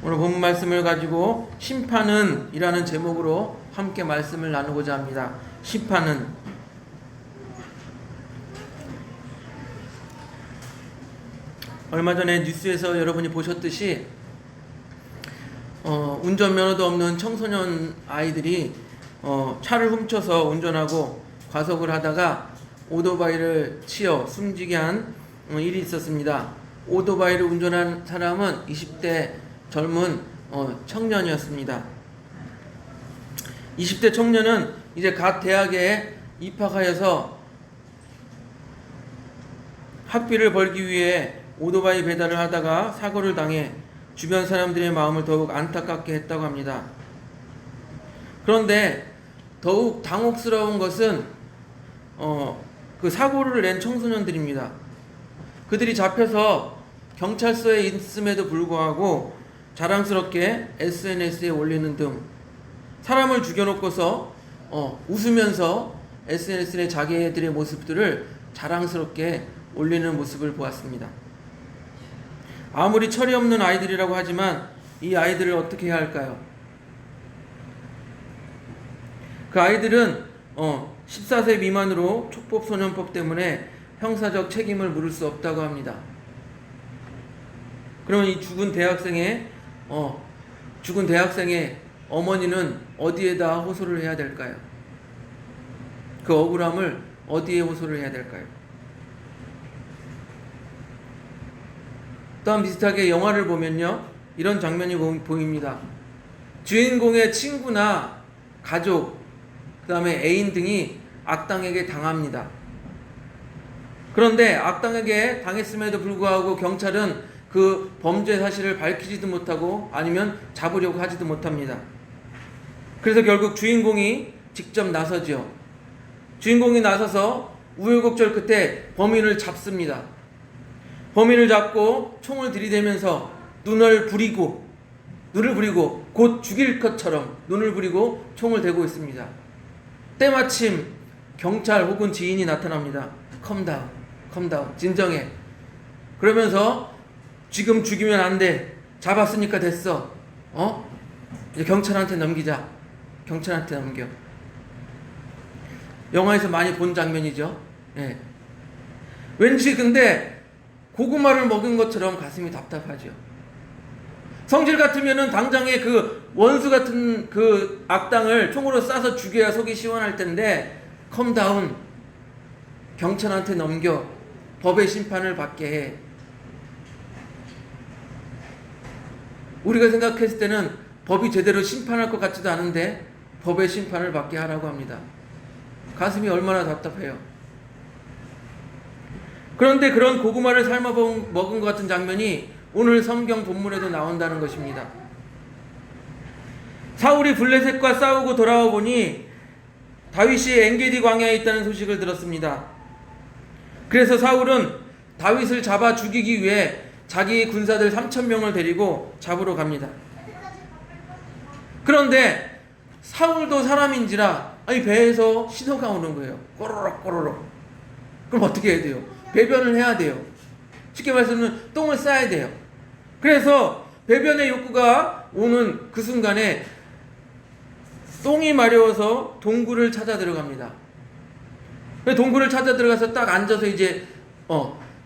오늘 본 말씀을 가지고 심판은 이라는 제목으로 함께 말씀을 나누고자 합니다. 심판은. 얼마 전에 뉴스에서 여러분이 보셨듯이 운전면허도 없는 청소년 아이들이 차를 훔쳐서 운전하고 과속을 하다가 오토바이를 치어 숨지게 한 일이 있었습니다. 오토바이를 운전한 사람은 20대 젊은 청년이었습니다. 20대 청년은 이제 갓 대학에 입학하여서 학비를 벌기 위해 오토바이 배달을 하다가 사고를 당해 주변 사람들의 마음을 더욱 안타깝게 했다고 합니다. 그런데 더욱 당혹스러운 것은 그 사고를 낸 청소년들입니다. 그들이 잡혀서 경찰서에 있음에도 불구하고 자랑스럽게 SNS에 올리는 등 사람을 죽여놓고서 웃으면서 SNS에 자기들의 모습들을 자랑스럽게 올리는 모습을 보았습니다. 아무리 철이 없는 아이들이라고 하지만 이 아이들을 어떻게 해야 할까요? 그 아이들은 14세 미만으로 촉법소년법 때문에 형사적 책임을 물을 수 없다고 합니다. 그러면 이 죽은 대학생의 어머니는 어디에다 호소를 해야 될까요? 그 억울함을 어디에 호소를 해야 될까요? 또한 비슷하게 영화를 보면요, 이런 장면이 보입니다. 주인공의 친구나 가족, 그 다음에 애인 등이 악당에게 당합니다. 그런데 악당에게 당했음에도 불구하고 경찰은 그 범죄 사실을 밝히지도 못하고 아니면 잡으려고 하지도 못합니다. 그래서 결국 주인공이 직접 나서죠. 주인공이 나서서 우여곡절 끝에 범인을 잡습니다. 범인을 잡고 총을 들이대면서 눈을 부리고 곧 죽일 것처럼 눈을 부리고 총을 대고 있습니다. 때마침 경찰 혹은 지인이 나타납니다. 컴다운, 진정해. 그러면서 지금 죽이면 안 돼. 잡았으니까 됐어. 이제 경찰한테 넘기자. 경찰한테 넘겨. 영화에서 많이 본 장면이죠. 네. 왠지 근데 고구마를 먹은 것처럼 가슴이 답답하죠. 성질 같으면은 당장에 그 원수 같은 그 악당을 총으로 쏴서 죽여야 속이 시원할 텐데, 컴다운, 경찰한테 넘겨 법의 심판을 받게 해. 우리가 생각했을 때는 법이 제대로 심판할 것 같지도 않은데 법의 심판을 받게 하라고 합니다. 가슴이 얼마나 답답해요. 그런데 그런 고구마를 삶아 먹은 것 같은 장면이 오늘 성경 본문에도 나온다는 것입니다. 사울이 블레셋과 싸우고 돌아와 보니 다윗이 엔게디 광야에 있다는 소식을 들었습니다. 그래서 사울은 다윗을 잡아 죽이기 위해 자기 군사들 3,000명을 데리고 잡으러 갑니다. 그런데 사울도 사람인지라 배에서 신호가 오는 거예요. 꼬르륵. 그럼 어떻게 해야 돼요? 배변을 해야 돼요. 쉽게 말해서는 똥을 싸야 돼요. 그래서 배변의 욕구가 오는 그 순간에 똥이 마려워서 동굴을 찾아 들어갑니다. 동굴을 찾아 들어가서 딱 앉아서 이제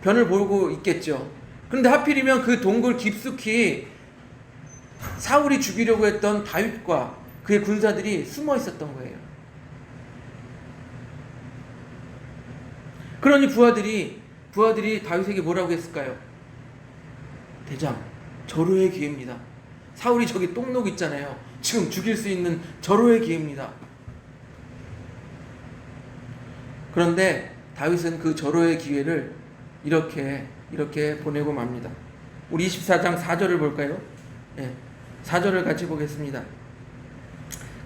변을 보고 있겠죠. 그런데 하필이면 그 동굴 깊숙이 사울이 죽이려고 했던 다윗과 그의 군사들이 숨어 있었던 거예요. 그러니 부하들이 다윗에게 뭐라고 했을까요? 대장, 절호의 기회입니다. 사울이 저기 똥록 있잖아요. 지금 죽일 수 있는 절호의 기회입니다. 그런데 다윗은 그 절호의 기회를 이렇게 보내고 맙니다. 우리 24장 4절을 볼까요? 4절을 같이 보겠습니다.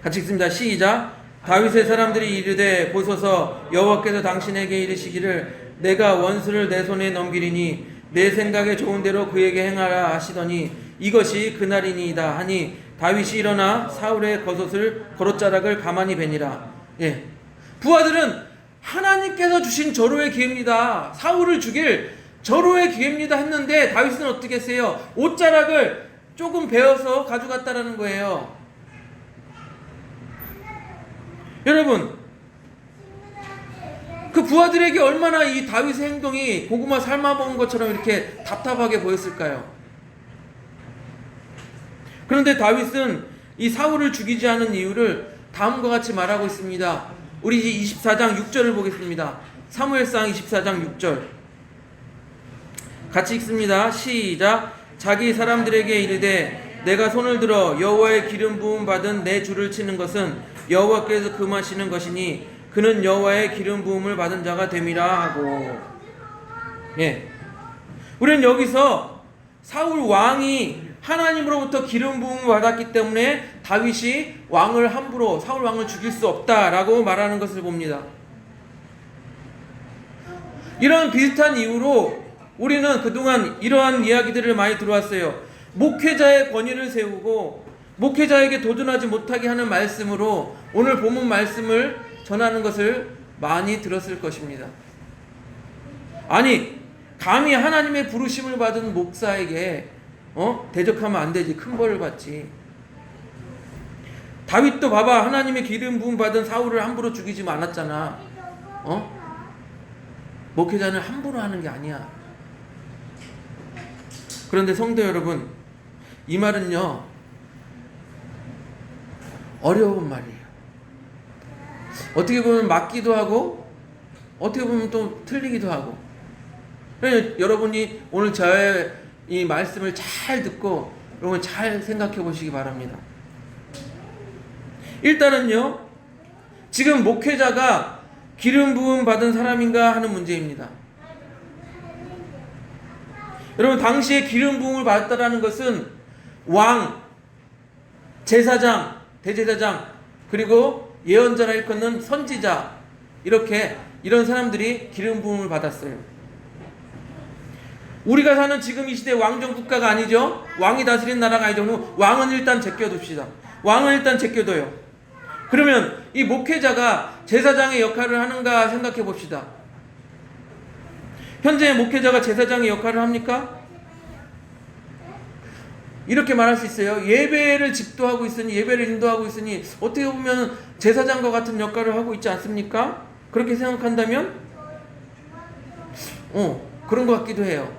같이 읽습니다. 시작. 다윗의 사람들이 이르되 보소서 여호와께서 당신에게 이르시기를 내가 원수를 내 손에 넘기리니 내 생각에 좋은 대로 그에게 행하라 하시더니 이것이 그날이니이다 하니 다윗이 일어나 사울의 겉옷자락을 가만히 베니라. 부하들은 하나님께서 주신 절호의 기회입니다. 사울을 죽일 절호의 기회입니다 했는데 다윗은 어떻게 했어요? 옷자락을 조금 배워서 가져갔다라는 거예요. 여러분, 그 부하들에게 얼마나 이 다윗의 행동이 고구마 삶아 먹은 것처럼 이렇게 답답하게 보였을까요? 그런데 다윗은 이 사울을 죽이지 않은 이유를 다음과 같이 말하고 있습니다. 우리 24장 6절을 보겠습니다. 사무엘상 24장 6절 같이 읽습니다. 시작. 자기 사람들에게 이르되 내가 손을 들어 여호와의 기름 부음 받은 내 주를 치는 것은 여호와께서 금하시는 것이니 그는 여호와의 기름 부음을 받은 자가 됨이라 하고. 예, 우리는 여기서 사울 왕이 하나님으로부터 기름 부음을 받았기 때문에 다윗이 왕을 함부로 사울 왕을 죽일 수 없다라고 말하는 것을 봅니다. 이런 비슷한 이유로 우리는 그동안 이러한 이야기들을 많이 들어왔어요. 목회자의 권위를 세우고 목회자에게 도전하지 못하게 하는 말씀으로 오늘 본문 말씀을 전하는 것을 많이 들었을 것입니다. 아니, 감히 하나님의 부르심을 받은 목사에게 대적하면 안 되지. 큰 벌을 받지. 다윗도 봐봐, 하나님의 기름 부음 받은 사울을 함부로 죽이지 않았잖아. 목회자는 함부로 하는 게 아니야. 그런데 성도 여러분, 이 말은요 어려운 말이에요. 어떻게 보면 맞기도 하고 어떻게 보면 또 틀리기도 하고. 그러니까 여러분이 오늘 저의 이 말씀을 잘 듣고 여러분 잘 생각해 보시기 바랍니다. 일단은요, 지금 목회자가 기름 부음 받은 사람인가 하는 문제입니다. 여러분, 당시에 기름 부음을 받았다라는 것은 왕, 제사장, 대제사장, 그리고 예언자라 일컫는 선지자, 이런 사람들이 기름 부음을 받았어요. 우리가 사는 지금 이 시대 왕정 국가가 아니죠. 왕이 다스리는 나라가 아니죠. 왕은 일단 제껴둡시다. 왕은 일단 제껴둬요. 그러면 이 목회자가 제사장의 역할을 하는가 생각해 봅시다. 현재 목회자가 제사장의 역할을 합니까? 이렇게 말할 수 있어요. 예배를 집도하고 있으니, 예배를 인도하고 있으니 어떻게 보면 제사장과 같은 역할을 하고 있지 않습니까? 그렇게 생각한다면 그런 것 같기도 해요.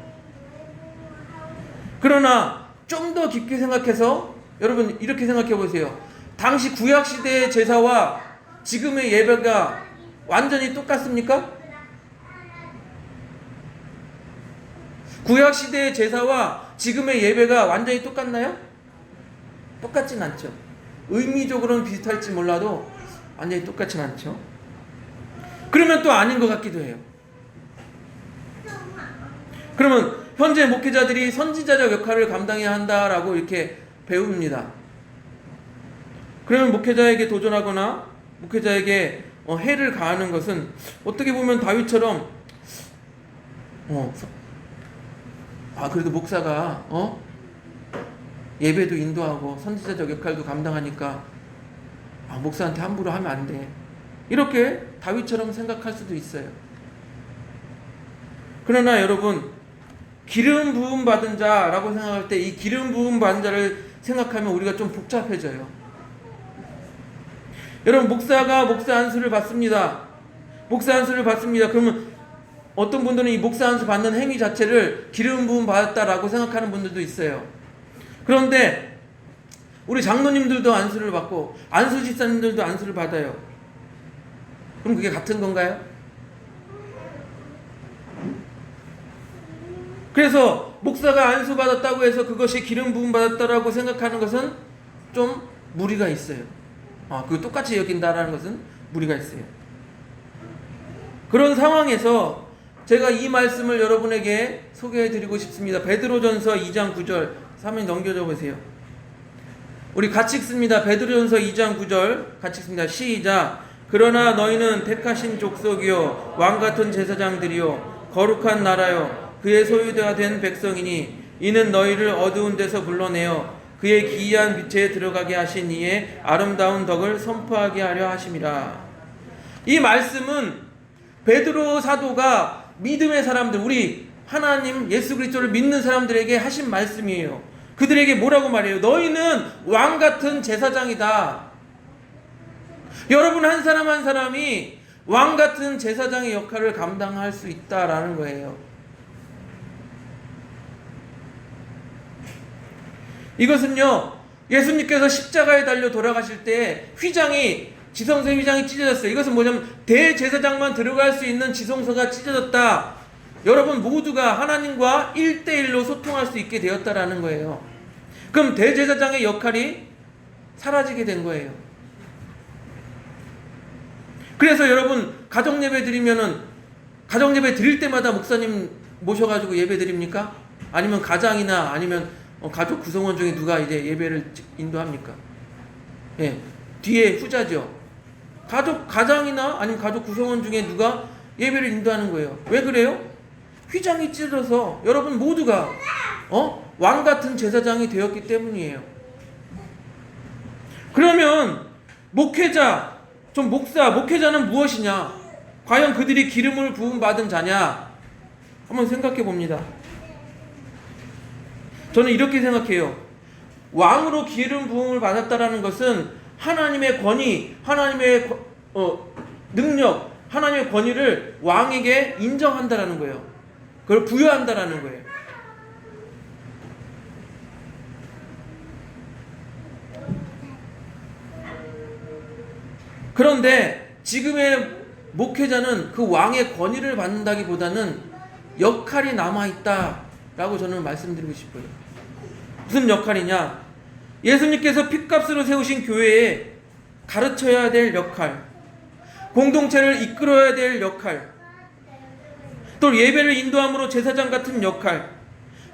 그러나 좀 더 깊게 생각해서 여러분 이렇게 생각해 보세요. 당시 구약시대의 제사와 지금의 예배가 완전히 똑같습니까? 구약시대의 제사와 지금의 예배가 완전히 똑같나요? 똑같진 않죠. 의미적으로는 비슷할지 몰라도 완전히 똑같진 않죠. 그러면 또 아닌 것 같기도 해요. 그러면 현재 목회자들이 선지자적 역할을 감당해야 한다라고 이렇게 배웁니다. 그러면 목회자에게 도전하거나 목회자에게 해를 가하는 것은 어떻게 보면 다윗처럼 그래도 목사가 예배도 인도하고 선지자적 역할도 감당하니까 목사한테 함부로 하면 안 돼. 이렇게 다윗처럼 생각할 수도 있어요. 그러나 여러분, 기름 부음 받은 자라고 생각할 때 이 기름 부음 받은 자를 생각하면 우리가 좀 복잡해져요. 여러분, 목사가 목사 안수를 받습니다. 목사 안수를 받습니다. 그러면 어떤 분들은 이 목사 안수 받는 행위 자체를 기름 부음 받았다라고 생각하는 분들도 있어요. 그런데 우리 장로님들도 안수를 받고 안수 집사님들도 안수를 받아요. 그럼 그게 같은 건가요? 그래서 목사가 안수 받았다고 해서 그것이 기름 부음 받았다라고 생각하는 것은 좀 무리가 있어요. 그거 똑같이 여긴다라는 것은 무리가 있어요. 그런 상황에서 제가 이 말씀을 여러분에게 소개해드리고 싶습니다. 베드로전서 2장 9절 한번 넘겨줘 보세요. 우리 같이 읽습니다. 베드로전서 2장 9절 같이 읽습니다. 시작. 그러나 너희는 택하신 족속이요 왕같은 제사장들이요 거룩한 나라요 그의 소유가 된 백성이니 이는 너희를 어두운 데서 불러내어 그의 기이한 빛에 들어가게 하신 이의 아름다운 덕을 선포하게 하려 하심이라. 이 말씀은 베드로 사도가 믿음의 사람들, 우리 하나님 예수 그리스도를 믿는 사람들에게 하신 말씀이에요. 그들에게 뭐라고 말해요? 너희는 왕 같은 제사장이다. 여러분 한 사람 한 사람이 왕 같은 제사장의 역할을 감당할 수 있다라는 거예요. 이것은요, 예수님께서 십자가에 달려 돌아가실 때 지성소 휘장이 찢어졌어요. 이것은 뭐냐면 대제사장만 들어갈 수 있는 지성소가 찢어졌다. 여러분 모두가 하나님과 1대1로 소통할 수 있게 되었다라는 거예요. 그럼 대제사장의 역할이 사라지게 된 거예요. 그래서 여러분 가정예배 드릴 때마다 목사님 모셔가지고 예배 드립니까? 아니면 가장이나 아니면 가족 구성원 중에 누가 이제 예배를 인도합니까? 예, 뒤에 후자죠. 가장이나 아니면 가족 구성원 중에 누가 예배를 인도하는 거예요. 왜 그래요? 휘장이 찢어서 여러분 모두가 왕 같은 제사장이 되었기 때문이에요. 그러면 목회자는 무엇이냐? 과연 그들이 기름을 부음 받은 자냐? 한번 생각해 봅니다. 저는 이렇게 생각해요. 왕으로 기름 부음을 받았다라는 것은 하나님의 권위, 하나님의 능력, 하나님의 권위를 왕에게 인정한다라는 거예요. 그걸 부여한다라는 거예요. 그런데 지금의 목회자는 그 왕의 권위를 받는다기보다는 역할이 남아있다라고 저는 말씀드리고 싶어요. 무슨 역할이냐? 예수님께서 핏값으로 세우신 교회에 가르쳐야 될 역할, 공동체를 이끌어야 될 역할, 또 예배를 인도함으로 제사장 같은 역할,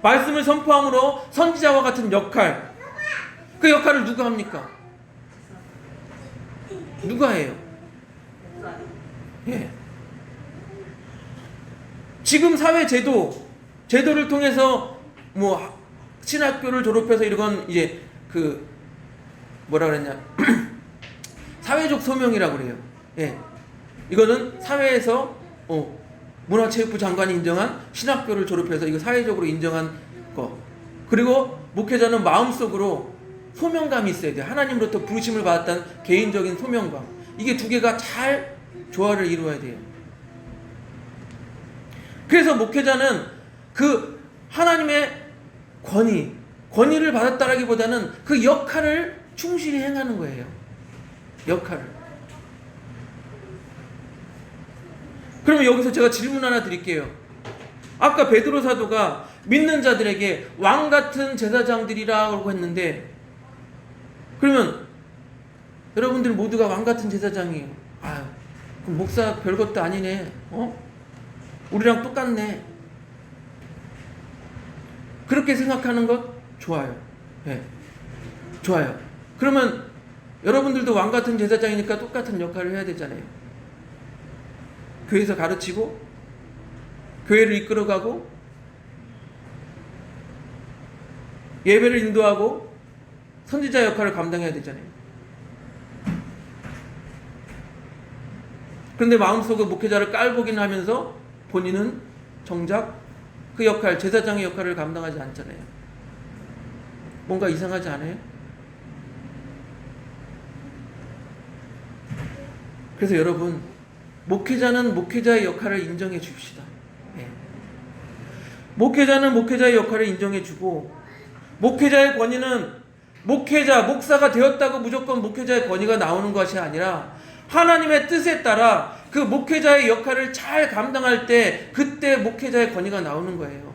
말씀을 선포함으로 선지자와 같은 역할, 그 역할을 누가 합니까? 누가 해요? 예. 지금 사회 제도를 통해서 신학교를 졸업해서 이건 이제 뭐라 그랬냐? 사회적 소명이라고 그래요. 예. 이거는 사회에서 문화체육부 장관이 인정한 신학교를 졸업해서 이거 사회적으로 인정한 거. 그리고 목회자는 마음속으로 소명감이 있어야 돼요. 하나님으로부터 부르심을 받았다는 개인적인 소명감. 이게 두 개가 잘 조화를 이루어야 돼요. 그래서 목회자는 그 하나님의 권위를 받았다라기보다는 그 역할을 충실히 행하는 거예요. 역할을. 그러면 여기서 제가 질문 하나 드릴게요. 아까 베드로 사도가 믿는 자들에게 왕 같은 제사장들이라고 했는데, 그러면 여러분들 모두가 왕 같은 제사장이에요. 그럼 목사 별것도 아니네. 우리랑 똑같네. 그렇게 생각하는 것 좋아요. 네. 좋아요. 그러면 여러분들도 왕 같은 제사장이니까 똑같은 역할을 해야 되잖아요. 교회에서 가르치고 교회를 이끌어가고 예배를 인도하고 선지자 역할을 감당해야 되잖아요. 그런데 마음속에 목회자를 깔보긴 하면서 본인은 정작 그 역할, 제사장의 역할을 감당하지 않잖아요. 뭔가 이상하지 않아요? 그래서 여러분, 목회자는 목회자의 역할을 인정해 줍시다. 네. 목회자는 목회자의 역할을 인정해 주고, 목회자의 권위는 목사가 되었다고 무조건 목회자의 권위가 나오는 것이 아니라 하나님의 뜻에 따라 그 목회자의 역할을 잘 감당할 때 그때 목회자의 권위가 나오는 거예요.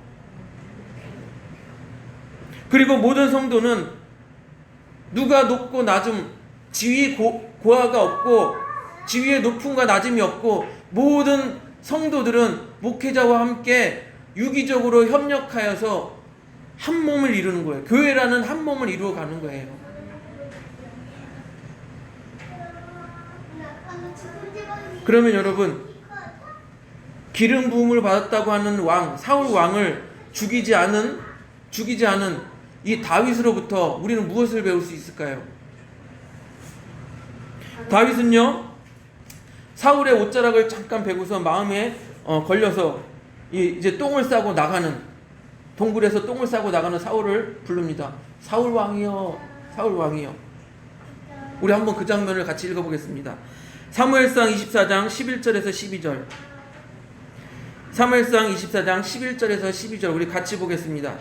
그리고 모든 성도는 누가 높고 낮음, 지위 고하가 없고 지위의 높음과 낮음이 없고 모든 성도들은 목회자와 함께 유기적으로 협력하여서 한 몸을 이루는 거예요. 교회라는 한 몸을 이루어 가는 거예요. 그러면 여러분, 기름 부음을 받았다고 하는 사울 왕을 죽이지 않은 이 다윗으로부터 우리는 무엇을 배울 수 있을까요? 다윗은요, 사울의 옷자락을 잠깐 베고서 마음에 걸려서 이제 똥을 싸고 나가는 동굴에서 똥을 싸고 나가는 사울을 부릅니다. 사울 왕이여, 사울 왕이여. 우리 한번 그 장면을 같이 읽어보겠습니다. 사무엘상 24장 11절에서 12절. 사무엘상 24장 11절에서 12절 우리 같이 보겠습니다.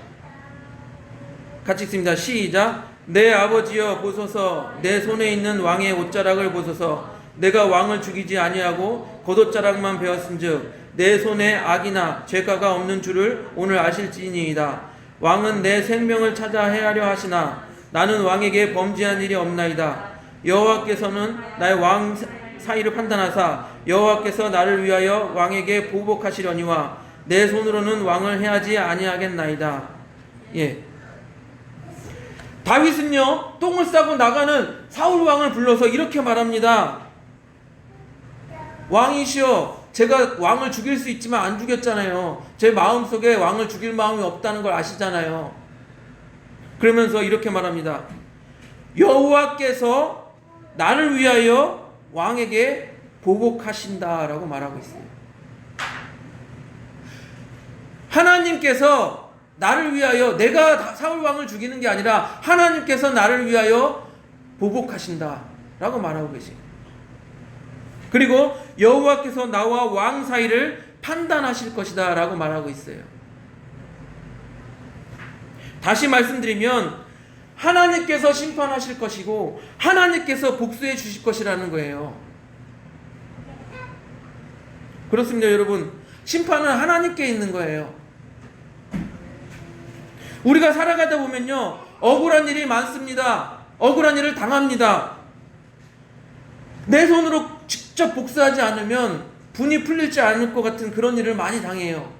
같이 읽습니다. 시작. 내 아버지여 보소서, 내 손에 있는 왕의 옷자락을 보소서. 내가 왕을 죽이지 아니하고 겉옷자락만 베었은즉 내 손에 악이나 죄가가 없는 줄을 오늘 아실지니이다. 왕은 내 생명을 찾아 해하려 하시나 나는 왕에게 범죄한 일이 없나이다. 여호와께서는 나의 왕 사이를 판단하사 여호와께서 나를 위하여 왕에게 보복하시려니와 내 손으로는 왕을 해하지 아니하겠나이다. 예. 다윗은요, 똥을 싸고 나가는 사울 왕을 불러서 이렇게 말합니다. 왕이시여, 제가 왕을 죽일 수 있지만 안 죽였잖아요. 제 마음속에 왕을 죽일 마음이 없다는 걸 아시잖아요. 그러면서 이렇게 말합니다. 여호와께서 나를 위하여 왕에게 보복하신다라고 말하고 있어요. 하나님께서 나를 위하여, 내가 사울 왕을 죽이는 게 아니라 하나님께서 나를 위하여 보복하신다라고 말하고 계세요. 그리고 여호와께서 나와 왕 사이를 판단하실 것이다 라고 말하고 있어요. 다시 말씀드리면 하나님께서 심판하실 것이고 하나님께서 복수해 주실 것이라는 거예요. 그렇습니다, 여러분. 심판은 하나님께 있는 거예요. 우리가 살아가다 보면요, 억울한 일이 많습니다. 억울한 일을 당합니다. 내 손으로 직접 복수하지 않으면 분이 풀리지 않을 것 같은 그런 일을 많이 당해요.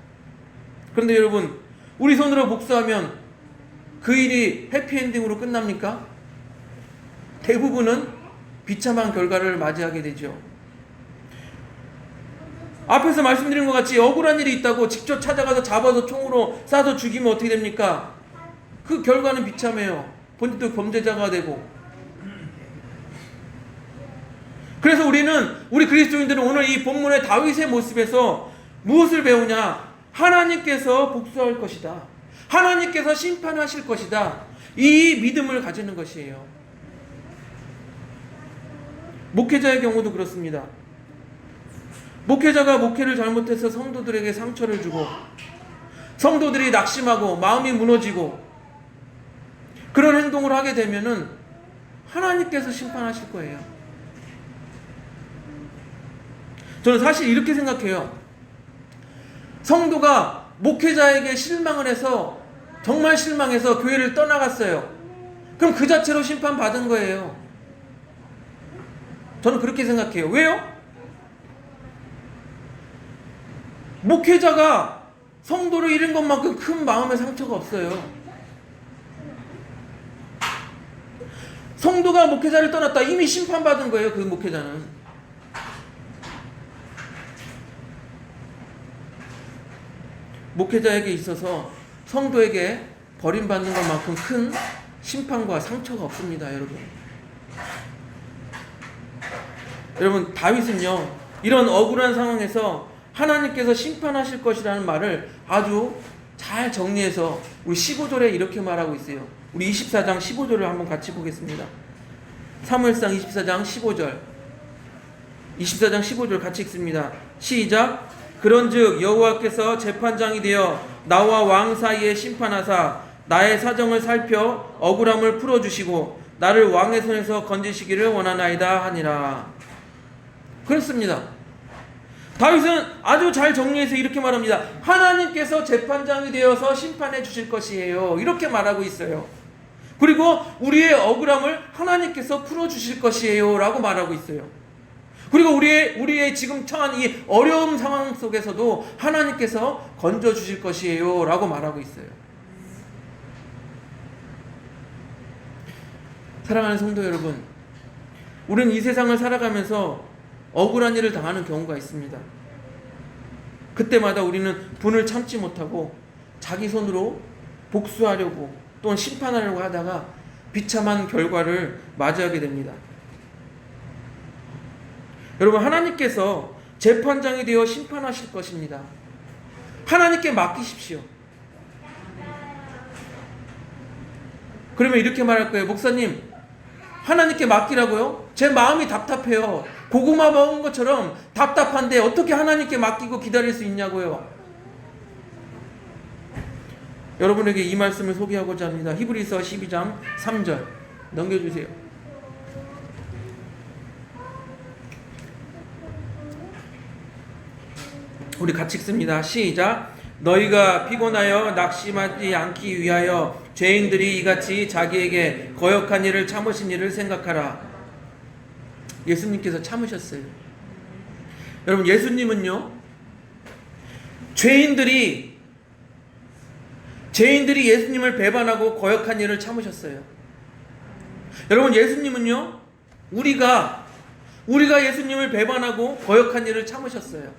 그런데 여러분, 우리 손으로 복수하면 그 일이 해피엔딩으로 끝납니까? 대부분은 비참한 결과를 맞이하게 되죠. 앞에서 말씀드린 것 같이 억울한 일이 있다고 직접 찾아가서 잡아서 총으로 쏴서 죽이면 어떻게 됩니까? 그 결과는 비참해요. 본인도 범죄자가 되고. 그래서 우리 그리스도인들은 오늘 이 본문의 다윗의 모습에서 무엇을 배우냐? 하나님께서 복수할 것이다. 하나님께서 심판하실 것이다. 이 믿음을 가지는 것이에요. 목회자의 경우도 그렇습니다. 목회자가 목회를 잘못해서 성도들에게 상처를 주고 성도들이 낙심하고 마음이 무너지고 그런 행동을 하게 되면은 하나님께서 심판하실 거예요. 저는 사실 이렇게 생각해요. 성도가 목회자에게 실망을 해서 정말 실망해서 교회를 떠나갔어요. 그럼 그 자체로 심판받은 거예요. 저는 그렇게 생각해요. 왜요? 목회자가 성도를 잃은 것만큼 큰 마음의 상처가 없어요. 성도가 목회자를 떠났다. 이미 심판받은 거예요. 그 목회자는. 목회자에게 있어서 성도에게 버림받는 것만큼 큰 심판과 상처가 없습니다. 여러분 다윗은요, 이런 억울한 상황에서 하나님께서 심판하실 것이라는 말을 아주 잘 정리해서 우리 15절에 이렇게 말하고 있어요. 우리 24장 15절을 한번 같이 보겠습니다. 사무엘상 24장 15절. 24장 15절 같이 읽습니다. 시작. 그런즉 여호와께서 재판장이 되어 나와 왕 사이에 심판하사 나의 사정을 살펴 억울함을 풀어주시고 나를 왕의 손에서 건지시기를 원하나이다 하니라. 그렇습니다. 다윗은 아주 잘 정리해서 이렇게 말합니다. 하나님께서 재판장이 되어서 심판해 주실 것이에요. 이렇게 말하고 있어요. 그리고 우리의 억울함을 하나님께서 풀어주실 것이에요 라고 말하고 있어요. 그리고 우리의 지금 처한 이 어려운 상황 속에서도 하나님께서 건져주실 것이에요 라고 말하고 있어요. 사랑하는 성도 여러분, 우리는 이 세상을 살아가면서 억울한 일을 당하는 경우가 있습니다. 그때마다 우리는 분을 참지 못하고 자기 손으로 복수하려고 또는 심판하려고 하다가 비참한 결과를 맞이하게 됩니다. 여러분, 하나님께서 재판장이 되어 심판하실 것입니다. 하나님께 맡기십시오. 그러면 이렇게 말할 거예요. 목사님, 하나님께 맡기라고요? 제 마음이 답답해요. 고구마 먹은 것처럼 답답한데 어떻게 하나님께 맡기고 기다릴 수 있냐고요. 여러분에게 이 말씀을 소개하고자 합니다. 히브리서 12장 3절 넘겨주세요. 우리 같이 읽습니다. 시작. 너희가 피곤하여 낙심하지 않기 위하여 죄인들이 이같이 자기에게 거역한 일을 참으신 일을 생각하라. 예수님께서 참으셨어요. 여러분, 예수님은요, 죄인들이 예수님을 배반하고 거역한 일을 참으셨어요. 여러분, 예수님은요, 우리가 예수님을 배반하고 거역한 일을 참으셨어요.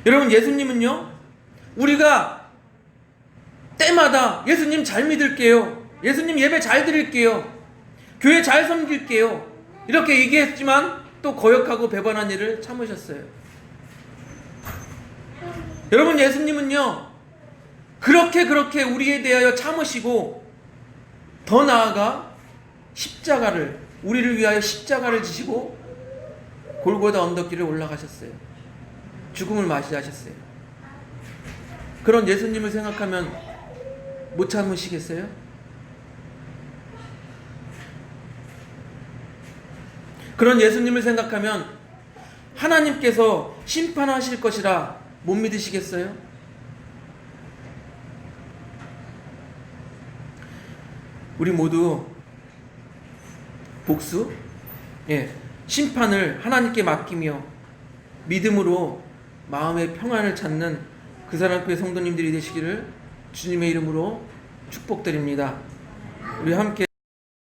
여러분, 예수님은요, 우리가 때마다 예수님 잘 믿을게요, 예수님 예배 잘 드릴게요, 교회 잘 섬길게요, 이렇게 얘기했지만 또 거역하고 배반한 일을 참으셨어요. 여러분, 예수님은요, 그렇게 우리에 대하여 참으시고 더 나아가 우리를 위하여 십자가를 지시고 골고다 언덕길을 올라가셨어요. 죽음을 맞이하셨어요. 그런 예수님을 생각하면 못 참으시겠어요? 그런 예수님을 생각하면 하나님께서 심판하실 것이라 못 믿으시겠어요? 우리 모두 복수, 심판을 하나님께 맡기며 믿음으로 마음의 평안을 찾는 그 사랑교회 성도님들이 되시기를 주님의 이름으로 축복드립니다. 우리 함께